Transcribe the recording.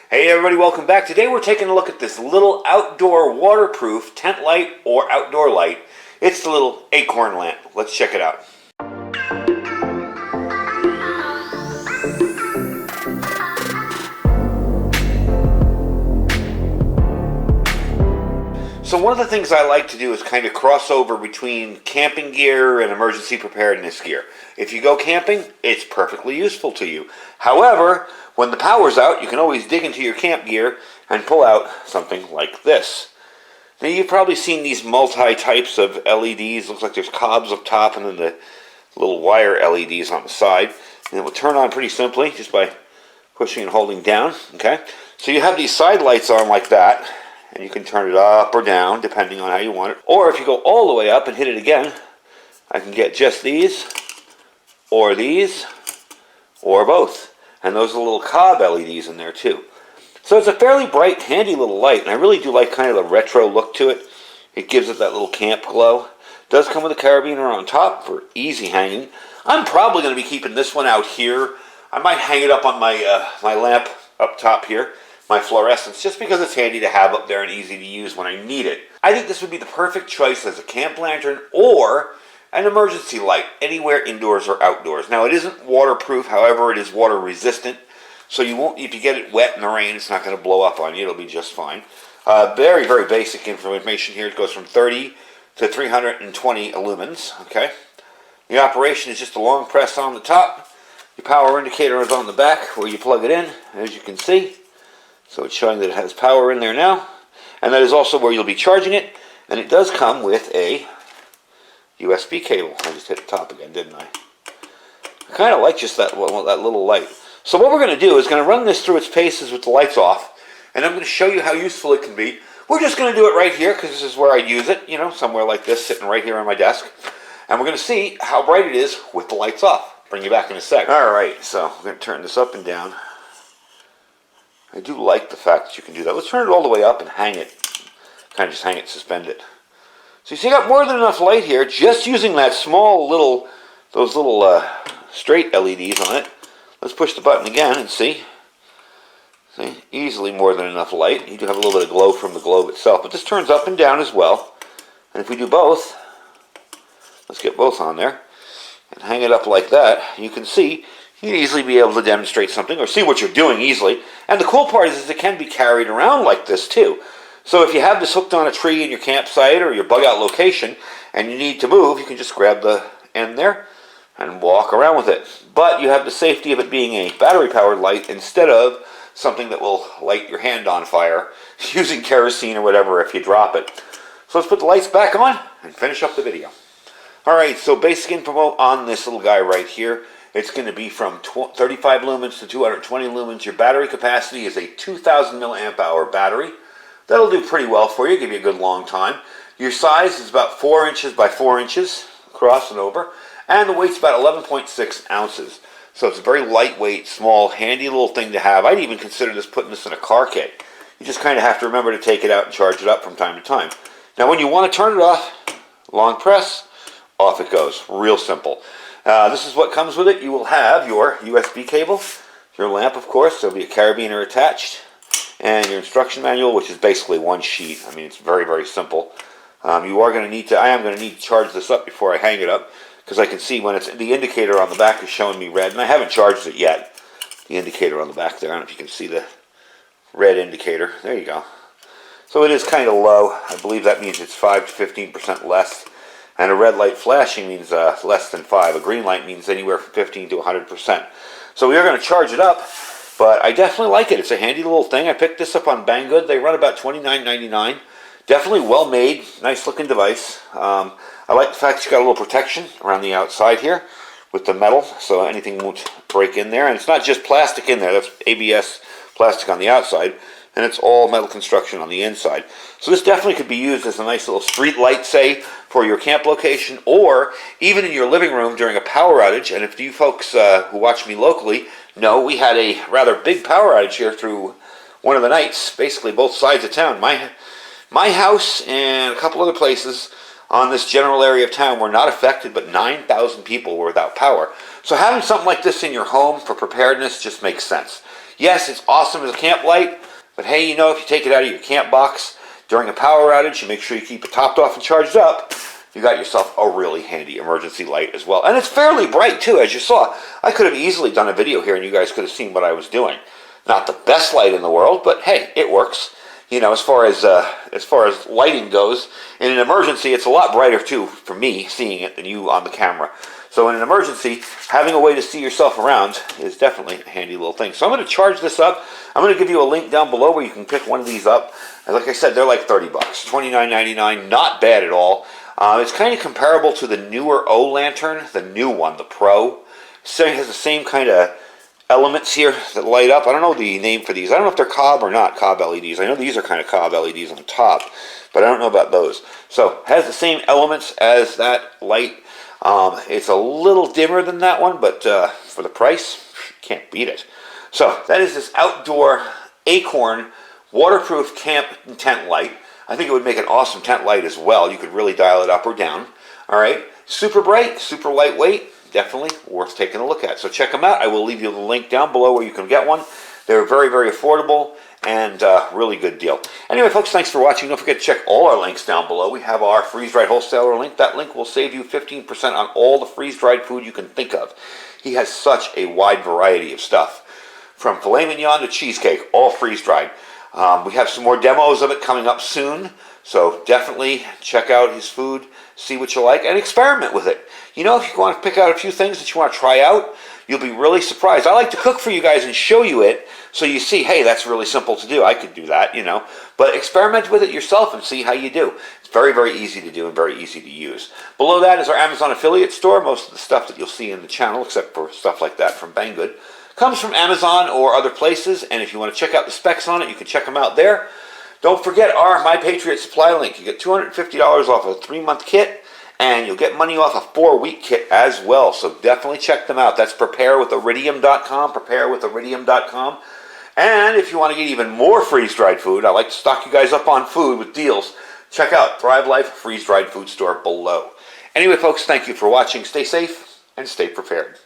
Hey everybody, welcome back. Today we're taking a look at this little outdoor waterproof tent light or outdoor light. It's the little acorn lamp. Let's check it out. So one of the things I like to do is kind of cross over between camping gear and emergency preparedness gear. If you go camping, it's perfectly useful to you. However, when the power's out, you can always dig into your camp gear and pull out something like this. Now you've probably seen these multi-types of LEDs. Looks like there's cobs up top and then the little wire LEDs on the side. And it will turn on pretty simply just by pushing and holding down. Okay, so you have these side lights on like that. And you can turn it up or down depending on how you want it. Or if you go all the way up and hit it again, I can get just these, or both. And those are the little cob LEDs in there too. So it's a fairly bright, handy little light, and I really do like kind of the retro look to it. It gives it that little camp glow. It does come with a carabiner on top for easy hanging. I'm probably going to be keeping this one out here. I might hang it up on my my lamp up top here. My fluorescence, just because it's handy to have up there and easy to use when I need it. I think this would be the perfect choice as a camp lantern or an emergency light anywhere indoors or outdoors. Now it isn't waterproof, however it is water resistant, so you won't, if you get it wet in the rain, it's not going to blow up on you. It'll be just fine. Very, very basic information here. It goes from 30 to 320 lumens. Okay. The operation is just a long press on the top. Your power indicator is on the back where you plug it in, as you can see. So it's showing that it has power in there now. And that is also where you'll be charging it. And it does come with a USB cable. I just hit the top again, didn't I? I kind of like just that little light. So what we're going to do is going to run this through its paces with the lights off. And I'm going to show you how useful it can be. We're just going to do it right here because this is where I use it. You know, somewhere like this, sitting right here on my desk. And we're going to see how bright it is with the lights off. Bring you back in a sec. Alright, so we're going to turn this up and down. I do like the fact that you can do that. Let's turn it all the way up and hang it. Kind of just hang it, suspend it. So you see, I got more than enough light here, just using that small little, those little straight LEDs on it. Let's push the button again and see. See, easily more than enough light. You do have a little bit of glow from the globe itself, but this turns up and down as well. And if we do both, let's get both on there, and hang it up like that, you can see you'd easily be able to demonstrate something or see what you're doing easily. And the cool part is it can be carried around like this too. So if you have this hooked on a tree in your campsite or your bug out location and you need to move, you can just grab the end there and walk around with it. But you have the safety of it being a battery powered light instead of something that will light your hand on fire using kerosene or whatever if you drop it. So let's put the lights back on and finish up the video. Alright, so basic info on this little guy right here. It's going to be from 35 lumens to 220 lumens. Your battery capacity is a 2,000 milliamp hour battery. That'll do pretty well for you, give you a good long time. Your size is about 4 inches by 4 inches across and over. And the weight's about 11.6 ounces. So it's a very lightweight, small, handy little thing to have. I'd even consider putting this in a car kit. You just kind of have to remember to take it out and charge it up from time to time. Now when you want to turn it off, long press, off it goes. Real simple. This is what comes with it. You will have your USB cable, your lamp, of course. There'll be a carabiner attached, and your instruction manual, which is basically one sheet. I mean, it's very, very simple. I am going to need to charge this up before I hang it up, because I can see when it's the indicator on the back is showing me red, and I haven't charged it yet. The indicator on the back there. I don't know if you can see the red indicator. There you go. So it is kind of low. I believe that means it's 5 to 15% less. And a red light flashing means less than 5. A green light means anywhere from 15 to 100%. So we are going to charge it up, but I definitely like it. It's a handy little thing. I picked this up on Banggood. They run about $29.99. Definitely well made, nice looking device. I like the fact it's got a little protection around the outside here with the metal, so anything won't break in there. And it's not just plastic in there. That's ABS plastic on the outside. And it's all metal construction on the inside. So this definitely could be used as a nice little street light, say, for your camp location, or even in your living room during a power outage. And if you folks who watch me locally know, we had a rather big power outage here through one of the nights, basically both sides of town. My house and a couple other places on this general area of town were not affected, but 9,000 people were without power. So having something like this in your home for preparedness just makes sense. Yes, it's awesome as a camp light, but hey, you know, if you take it out of your camp box during a power outage, you make sure you keep it topped off and charged up, you got yourself a really handy emergency light as well. And it's fairly bright too, as you saw. I could have easily done a video here and you guys could have seen what I was doing. Not the best light in the world, but hey, it works. You know, as far as lighting goes, in an emergency, it's a lot brighter too for me seeing it than you on the camera. So in an emergency, having a way to see yourself around is definitely a handy little thing. So I'm going to charge this up. I'm going to give you a link down below where you can pick one of these up. And like I said, they're like 30 bucks, $29.99, not bad at all. It's kind of comparable to the newer O lantern, the new one, the Pro. So it has the same kind of elements here that light up. I don't know the name for these. I don't know if they're cob or not cob LEDs. I know these are kind of cob LEDs on the top, but I don't know about those. So it has the same elements as that light. It's a little dimmer than that one, but for the price, can't beat it. So that is this outdoor Acorn waterproof camp tent light. I think it would make an awesome tent light as well. You could really dial it up or down. All right, super bright, super lightweight. Definitely worth taking a look at. So check them out. I will leave you the link down below where you can get one. They're very, very affordable and really good deal. Anyway, folks, thanks for watching. Don't forget to check all our links down below. We have our freeze-dried wholesaler link. That link will save you 15% on all the freeze-dried food you can think of. He has such a wide variety of stuff, from filet mignon to cheesecake, all freeze-dried. We have some more demos of it coming up soon, so definitely check out his food, see what you like, and experiment with it. You know, if you want to pick out a few things that you want to try out, you'll be really surprised. I like to cook for you guys and show you it so you see, hey, that's really simple to do. I could do that, you know. But experiment with it yourself and see how you do. It's very, very easy to do and very easy to use. Below that is our Amazon affiliate store. Most of the stuff that you'll see in the channel, except for stuff like that from Banggood, comes from Amazon or other places. And if you want to check out the specs on it, you can check them out there. Don't forget our My Patriot Supply link. You get $250 off a 3-month kit. And you'll get money off a 4-week kit as well. So definitely check them out. That's preparewithiridium.com, preparewithiridium.com. And if you want to get even more freeze-dried food, I like to stock you guys up on food with deals. Check out Thrive Life Freeze-Dried Food Store below. Anyway, folks, thank you for watching. Stay safe and stay prepared.